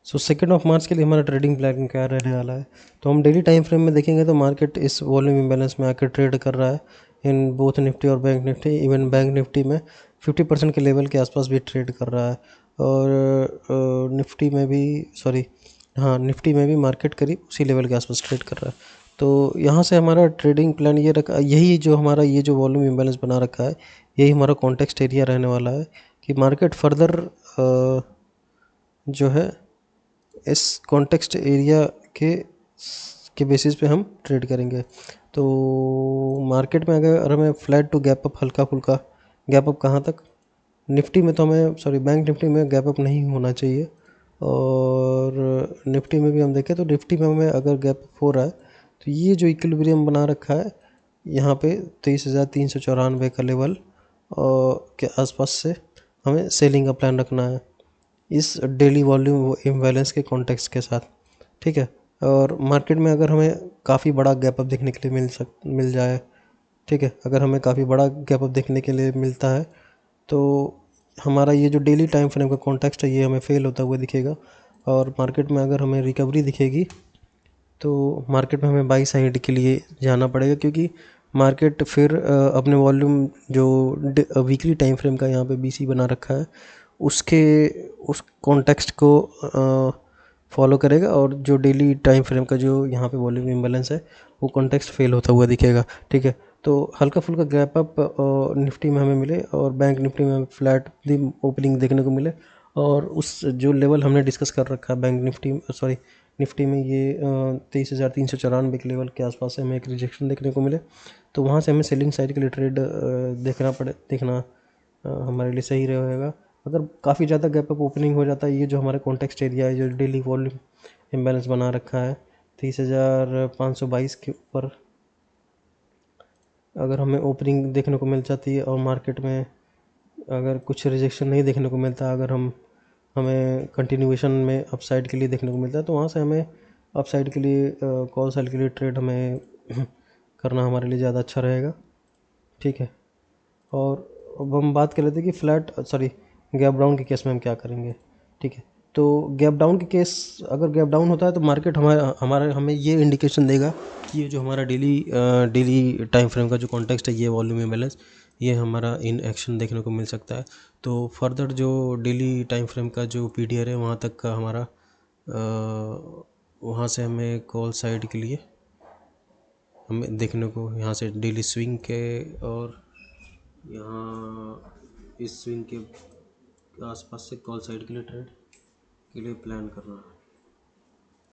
सो 2 मार्च के लिए हमारा ट्रेडिंग प्लान क्या रहने वाला है। तो हम डेली टाइम फ्रेम में देखेंगे तो मार्केट इस वॉल्यूम इम्बैलेंस में आकर ट्रेड कर रहा है इन बोथ निफ्टी और bank Nifty. Even bank Nifty में 50% के लेवल के आसपास भी ट्रेड कर रहा है, और निफ्टी में भी, सॉरी हाँ, निफ्टी में भी मार्केट करीब उसी लेवल के आसपास ट्रेड कर रहा है। तो यहाँ से हमारा ट्रेडिंग प्लान ये रखा, यही जो हमारा ये जो वॉल्यूम इम्बैलेंस बना रखा है, यही हमारा कॉन्टेक्स्ट एरिया रहने वाला है कि मार्केट फर्दर जो है इस कॉन्टेक्स्ट एरिया के के बेसिस पे हम ट्रेड करेंगे। तो मार्केट में अगर हमें फ्लैट टू गैप अप, हल्का फुल्का गैप अप कहाँ तक, निफ्टी में तो हमें, सॉरी बैंक निफ्टी में गैप अप नहीं होना चाहिए, और निफ्टी में भी हम देखें तो निफ्टी में हमें अगर गैप अप हो रहा है तो ये जो इक्विलिब्रियम बना रखा है यहाँ पे 23,394 का लेवल के आसपास से हमें सेलिंग का प्लान रखना है इस डेली वॉल्यूम इम्बैलेंस के कॉन्टेक्स्ट के साथ, ठीक है। और मार्केट में अगर हमें काफ़ी बड़ा गैप अप देखने के लिए मिल जाए, ठीक है, अगर हमें काफ़ी बड़ा गैप अप देखने के लिए मिलता है तो हमारा ये जो डेली टाइम फ्रेम का कॉन्टेक्स्ट है ये हमें फेल होता हुआ दिखेगा, और मार्केट में अगर हमें रिकवरी दिखेगी तो मार्केट में हमें बाई साइड के लिए जाना पड़ेगा, क्योंकि मार्केट फिर अपने वॉल्यूम जो वीकली टाइम फ्रेम का यहाँ पे बीसी बना रखा है उसके उस कॉन्टेक्स्ट को फॉलो करेगा, और जो डेली टाइम फ्रेम का जो यहाँ पे वॉल्यूम इम्बैलेंस है वो कॉन्टेक्स्ट फेल होता हुआ दिखेगा, ठीक है। तो हल्का फुल्का गैप अप निफ्टी में हमें मिले और बैंक निफ्टी में फ्लैट दी ओपनिंग देखने को मिले, और उस जो लेवल हमने डिस्कस कर रखा है बैंक निफ्टी, सॉरी निफ्टी में, ये 23,394 के लेवल के आसपास से हमें एक रिजेक्शन देखने को मिले, तो वहाँ से हमें सेलिंग साइड के लिए ट्रेड देखना हमारे लिए सही रहेगा। अगर काफ़ी ज़्यादा गैप अप ओपनिंग हो जाता है, ये जो हमारे कॉन्टेक्स्ट एरिया है जो डेली वॉल्यूम इम्बैलेंस बना रखा है 23,522 के ऊपर अगर हमें ओपनिंग देखने को मिल जाती है और मार्केट में अगर कुछ रिजेक्शन नहीं देखने को मिलता, अगर हमें कंटिन्यूएशन में अपसाइड के लिए देखने को मिलता है, तो वहाँ से हमें अपसाइड के लिए कॉल साइड के लिए ट्रेड हमें करना हमारे लिए ज़्यादा अच्छा रहेगा, ठीक है। और अब हम बात कर लेते हैं कि फ्लैट, सॉरी, गैप डाउन के केस में हम क्या करेंगे, ठीक है। तो गैप डाउन के केस, अगर गैप डाउन होता है तो मार्केट हमारा हमारा हमें ये इंडिकेशन देगा कि ये जो हमारा डेली टाइम फ्रेम का जो कॉन्टेक्स्ट है, ये वॉल्यूम इम्बैलेंस, ये हमारा इन एक्शन देखने को मिल सकता है। तो फर्दर जो डेली टाइम फ्रेम का जो पीडीआर है वहाँ तक का हमारा वहाँ से हमें कॉल साइड के लिए हमें देखने को यहाँ से डेली स्विंग के और यहाँ इस स्विंग के आसपास से कॉल साइड के लिए ट्रेड के लिए प्लान करना है।